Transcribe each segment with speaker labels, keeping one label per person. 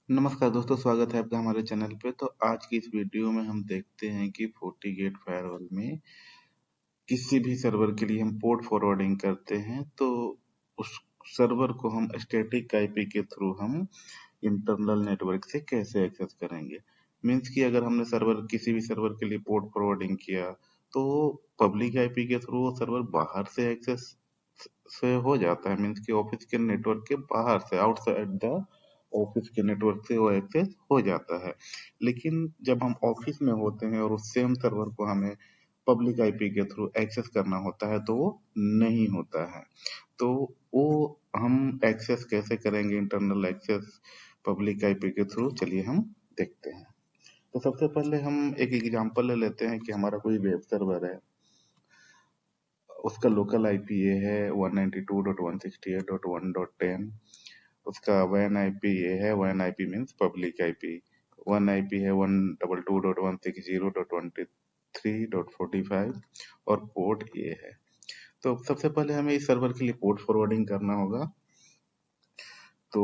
Speaker 1: नमस्कार दोस्तों, स्वागत है आपका हमारे चैनल पे। तो आज की इस वीडियो में हम देखते हैं कि FortiGate फायरवॉल में किसी भी सर्वर के लिए हम पोर्ट फॉरवर्डिंग करते हैं तो उस सर्वर को हम स्टैटिक आईपी के थ्रू हम इंटरनल नेटवर्क से कैसे एक्सेस करेंगे। मीन्स कि अगर हमने सर्वर किसी भी सर्वर के लिए पोर्ट फॉरवर्डिंग किया तो पब्लिक आईपी के थ्रू वो सर्वर बाहर से एक्सेस से हो जाता है। मीन्स कि ऑफिस के नेटवर्क के बाहर से, आउटसाइड द ऑफिस के नेटवर्क से वो एक्सेस हो जाता है। लेकिन जब हम ऑफिस में होते हैं और उस सेम सर्वर को हमें पब्लिक आईपी के थ्रू एक्सेस करना होता है तो वो नहीं होता है। तो वो हम एक्सेस कैसे करेंगे, इंटरनल एक्सेस पब्लिक आईपी के थ्रू, चलिए हम देखते हैं। तो सबसे पहले हम एक एग्जांपल ले लेते हैं कि हमारा कोई वेब सर्वर है, उसका लोकल आईपी ये है 192.168.1.10। उसका WAN आईपी ये है, WAN IP means public IP. 1 IP है 122.160.23.45 और पोर्ट ये है। तो सबसे पहले हमें इस सर्वर के लिए पोर्ट फॉरवर्डिंग करना होगा। तो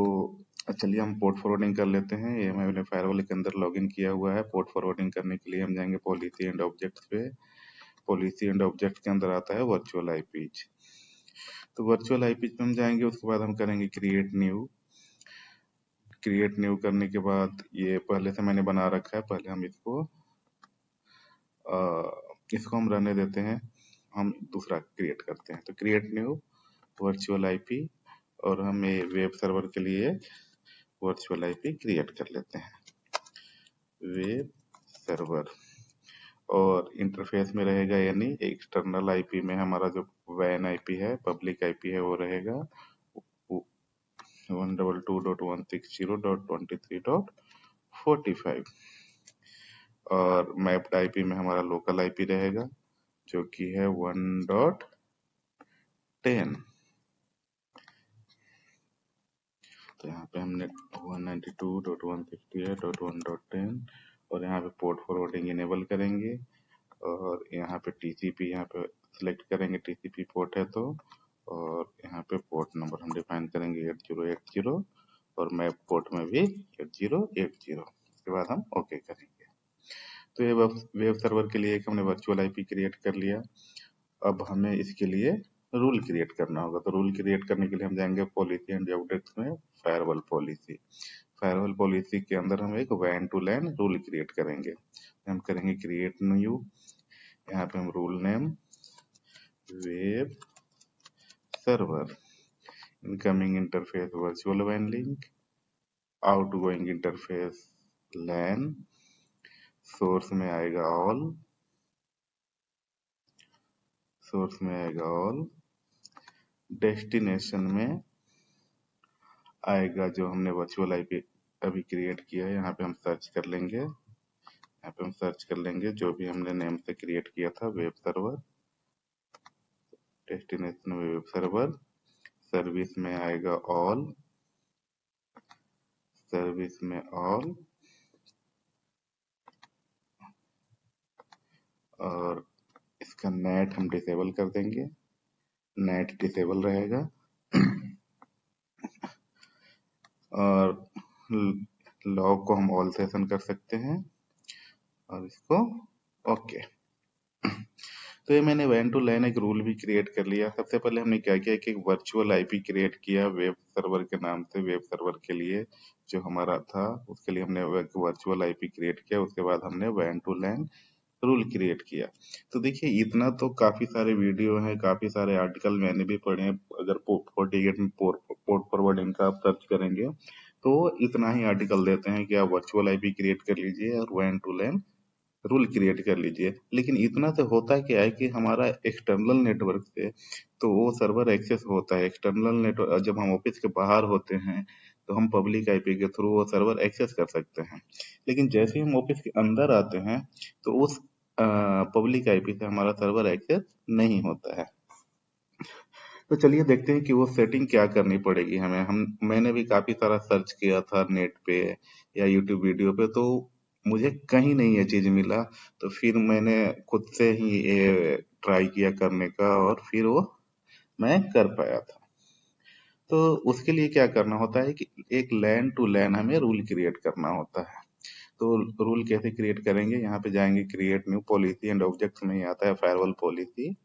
Speaker 1: चलिए हम पोर्ट फॉरवर्डिंग कर लेते हैं। ये मैंने फायरवॉल के अंदर लॉगिन किया हुआ है। पोर्ट फॉरवर्डिंग करने के लिए हम जाएंगे पॉलिसी एंड ऑब्जेक्ट्स पे। पॉलिसी एंड ऑब्जेक्ट के अंदर आता है वर्चुअल आईपीज। तो वर्चुअल आईपीज पे हम जाएंगे, उसके बाद हम करेंगे क्रिएट न्यू। क्रिएट न्यू करने के बाद ये पहले से मैंने बना रखा है, पहले हम इसको हम रहने देते हैं, हम दूसरा क्रिएट करते हैं। तो क्रिएट न्यू वर्चुअल आईपी, और हम ये वेब सर्वर के लिए वर्चुअल आईपी क्रिएट कर लेते हैं, वेब सर्वर। और इंटरफेस में रहेगा यानी एक्सटर्नल आईपी में हमारा जो WAN आईपी है, पब्लिक आईपी है, वो रहेगा 122.160.23.45। और मैप्ड आईपी में हमारा लोकल आईपी रहेगा जो कि है 1.10। तो यहाँ पे हमने 192.168.1.10 और यहाँ पे पोर्ट फॉरवर्डिंग इनेबल करेंगे। और यहाँ पे टीसीपी यहाँ पे सिलेक्ट करेंगे, टीसीपी पोर्ट है तो। और यहाँ पे पोर्ट नंबर हम डिफाइन करेंगे 8080, और मैप पोर्ट में भी 8080। उसके बाद हम ओके करेंगे। तो ये वेब सर्वर के लिए एक हमने वर्चुअल आईपी क्रिएट कर लिया। अब हमें इसके लिए रूल क्रिएट करना होगा। तो रूल क्रिएट करने के लिए हम जाएंगे पॉलिसी एंड ऑब्जेक्ट्स में, फायरवॉल पॉलिसी। फायरवॉल पॉलिसी के अंदर हम एक WAN to LAN rule create करेंगे। हम करेंगे क्रिएट न्यू, यहाँ पे हम rule name web server, incoming interface virtual WAN link, outgoing interface LAN, source में आएगा ऑल, सोर्स में आएगा ऑल, डेस्टिनेशन में आएगा जो हमने वर्चुअल आईपी अभी क्रिएट किया है। यहाँ पे हम सर्च कर लेंगे, यहाँ पे हम सर्च कर लेंगे जो भी हमने नेम से क्रिएट किया था, वेब सर्वर। डेस्टिनेशन में वेब सर्वर, सर्विस में आएगा ऑल, सर्विस में ऑल, और इसका नेट हम डिसेबल कर देंगे, नेट डिसेबल रहेगा। और लॉग को हम ऑल सेशन कर सकते हैं, और इसको ओके। तो ये मैंने WAN टू LAN एक रूल भी क्रिएट कर लिया। सबसे पहले हमने क्या किया कि एक वर्चुअल आईपी क्रिएट किया वेब सर्वर के नाम से। वेब सर्वर के लिए जो हमारा था उसके लिए हमने एक वर्चुअल आईपी क्रिएट किया। उसके बाद हमने WAN to LAN rule create किया। तो देखिए इतना तो काफी सारे वीडियो हैं, काफी सारे आर्टिकल मैंने भी पढ़े हैं। अगर FortiGate में पोर्ट फॉरवर्डिंग का आप सर्च करेंगे तो इतना ही आर्टिकल देते हैं कि आप वर्चुअल आईपी क्रिएट कर लीजिए और WAN to LAN rule create कर लीजिए। लेकिन इतना से होता क्या है कि हमारा एक्सटर्नल नेटवर्क से तो वो सर्वर एक्सेस होता है। एक्सटर्नल नेटवर्क जब हम ऑफिस के बाहर होते हैं तो हम पब्लिक आईपी के थ्रू वो सर्वर एक्सेस कर सकते हैं। लेकिन जैसे ही हम ऑफिस के अंदर आते हैं तो उस पब्लिक आईपी से हमारा सर्वर एक्सेस नहीं होता है। तो चलिए देखते हैं कि वो सेटिंग क्या करनी पड़ेगी हमें। मैंने भी काफी सारा सर्च किया था नेट पे या यूट्यूब वीडियो पे, तो मुझे कहीं नहीं ये चीज मिला। तो फिर मैंने खुद से ही ये ट्राई किया करने का, और फिर वो मैं कर पाया था। तो उसके लिए क्या करना होता है कि एक लैन टू लैन हमें रूल क्रिएट करना होता है। तो रूल कैसे क्रिएट करेंगे, यहाँ पे जाएंगे create new policy and objects में ही आता है फायरवॉल पॉलिसी,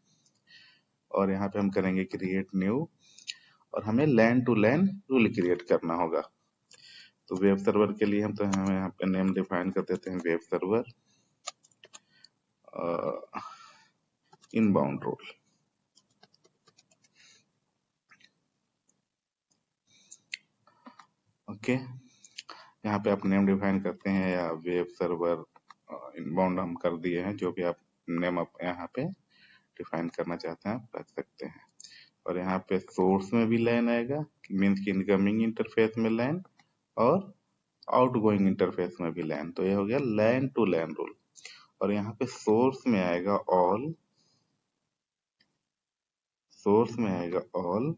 Speaker 1: और यहाँ पे हम करेंगे क्रिएट न्यू, और हमें लैन टू लैन रूल क्रिएट करना होगा। तो वेब सर्वर के लिए हमें यहाँ पे नेम डिफाइन कर देते हैं web server inbound rule. Okay, यहाँ पे आप नेम डिफाइन करते हैं या वेब सर्वर इनबाउंड हम कर दिए हैं, जो भी आप नेम आप यहाँ पे डिफाइन करना चाहते हैं आप रख सकते हैं। और यहाँ पे सोर्स में भी लैन आएगा, मीन्स की इनकमिंग इंटरफेस में लैन और आउटगोइंग इंटरफेस में भी लैन। तो ये हो गया लैन टू लैन रूल। और यहाँ पे सोर्स में आएगा ऑल, सोर्स में आएगा ऑल,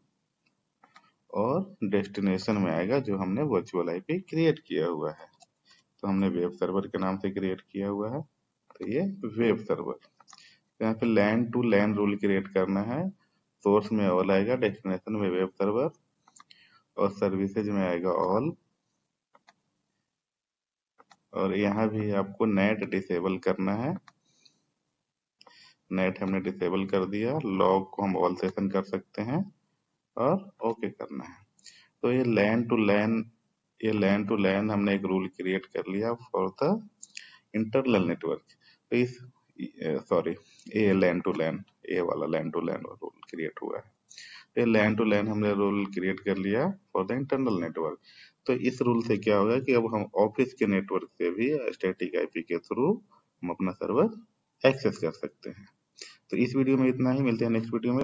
Speaker 1: और डेस्टिनेशन में आएगा जो हमने वर्चुअल आईपी क्रिएट किया हुआ है। तो हमने वेब सर्वर के नाम से क्रिएट किया हुआ है, तो ये वेब सर्वर। यहाँ पे लैन टू लैन रूल क्रिएट करना है। सोर्स में ऑल आएगा, डेस्टिनेशन में वेब सर्वर, और सर्विसेज में आएगा ऑल। और यहाँ भी आपको नेट डिसेबल करना है, नेट हमने डिसेबल कर दिया। लॉग को हम ऑल सेशन कर सकते हैं और ओके करना है। तो ये लैन टू लैन हमने एक रूल क्रिएट कर लिया फॉर द इंटरनल नेटवर्क। तो इस सॉरी, ये लैन टू लैन, ये वाला लैन टू लैन रूल क्रिएट हुआ है। ये लैन टू लैन हमने रूल क्रिएट कर लिया फॉर द इंटरनल नेटवर्क। तो इस रूल से क्या होगा कि अब हम ऑफिस के नेटवर्क से भी स्टैटिक आईपी के थ्रू हम अपना सर्वर एक्सेस कर सकते हैं। तो इस वीडियो में इतना ही, मिलते हैं नेक्स्ट वीडियो में।